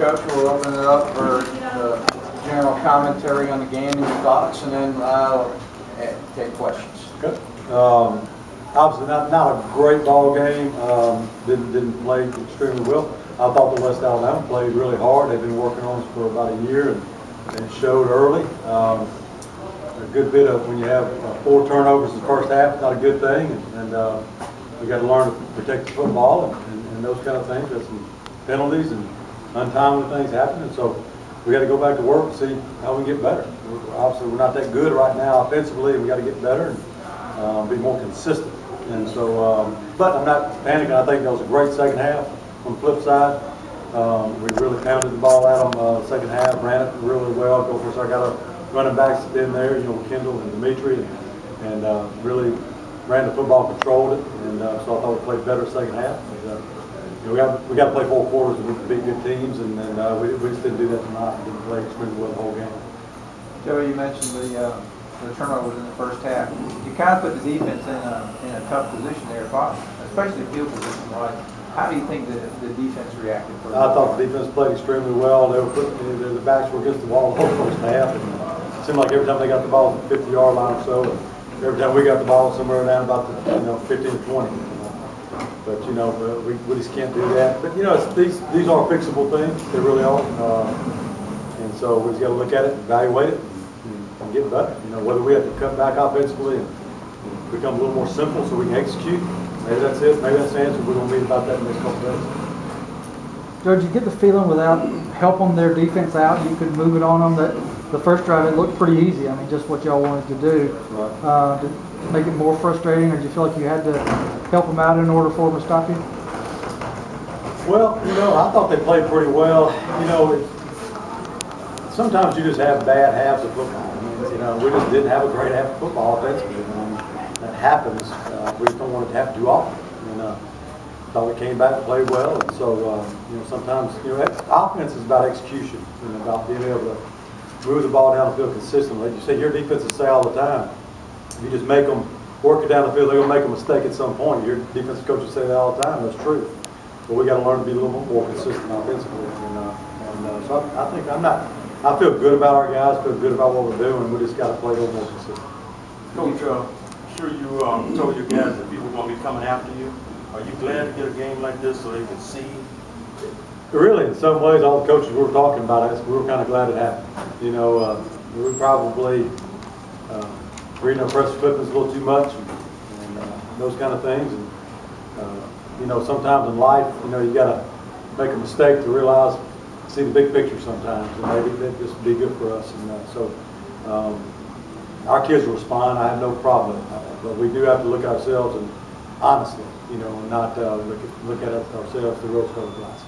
Coach, we'll open it up for the general commentary on the game and your thoughts, and then take questions. Good. Obviously not a great ball game. Didn't play extremely well. I thought the West Alabama played really hard. They've been working on this for about a year, and it showed early. A good bit of when you have 4 turnovers in the first half, not a good thing, and we got to learn to protect the football and those kind of things. There's some penalties and untimely things happening, so we got to go back to work and see how we can get better. Obviously, we're not that good right now offensively, and we got to get better and be more consistent. And so, but I'm not panicking. I think that was a great second half. On the flip side, we really pounded the ball at them second half, ran it really well. Of course, I got a running backs in there, you know, Kendall and Dimitri, and really ran the football, controlled it, and so I thought we played better second half. But, you know, we got to play 4 quarters to beat good teams, and we just didn't do that tonight. We didn't play extremely well the whole game. Joey, you mentioned the turnovers in the first half. You kind of put the defense in a tough position there, especially field position wise. How do you think the defense reacted? I thought the defense played extremely well. They were the backs were against the wall the whole first half. And it seemed like every time they got the ball at the 50-yard line or so, and every time we got the ball somewhere down about the 15 to 20. But we just can't do that. But these are fixable things. They really are. And so we just got to look at it, evaluate it, and get better. Whether we have to cut back offensively and become a little more simple so we can execute. Maybe that's it. Maybe that's the answer. We're going to meet about that in the next couple of days. Joe, did you get the feeling without help on their defense out, you could move it on them? That the first drive, it looked pretty easy. I mean, just what y'all wanted to do. Right. Did it make it more frustrating, or did you feel like you had to help them out in order for them to stop you? Well, I thought they played pretty well. Sometimes you just have bad halves of football. We just didn't have a great half of football offensively. That happens. We just don't want it to happen too often. Thought we came back and played well, and so sometimes offense is about execution and about being able to move the ball down the field consistently. Like you say, your defenses say all the time, if you just make them work it down the field, they're going to make a mistake at some point. Your defensive coaches say that all the time. That's true, but we got to learn to be a little bit more consistent offensively. So I feel good about our guys. Feel good about what we're doing. We just got to play a little more consistent. Coach, I'm sure you told your guys that people are going to be coming after you. Are you glad to get a game like this so they can see? Really, in some ways, all the coaches we were talking about it, we were kind of glad it happened. We probably reading our press clippings a little too much and those kind of things. And sometimes in life, you got to make a mistake to realize, see the big picture sometimes, and maybe that just be good for us. And our kids will respond. I have no problem with it, but we do have to look at ourselves and honestly, and not look at ourselves through rose-colored glasses.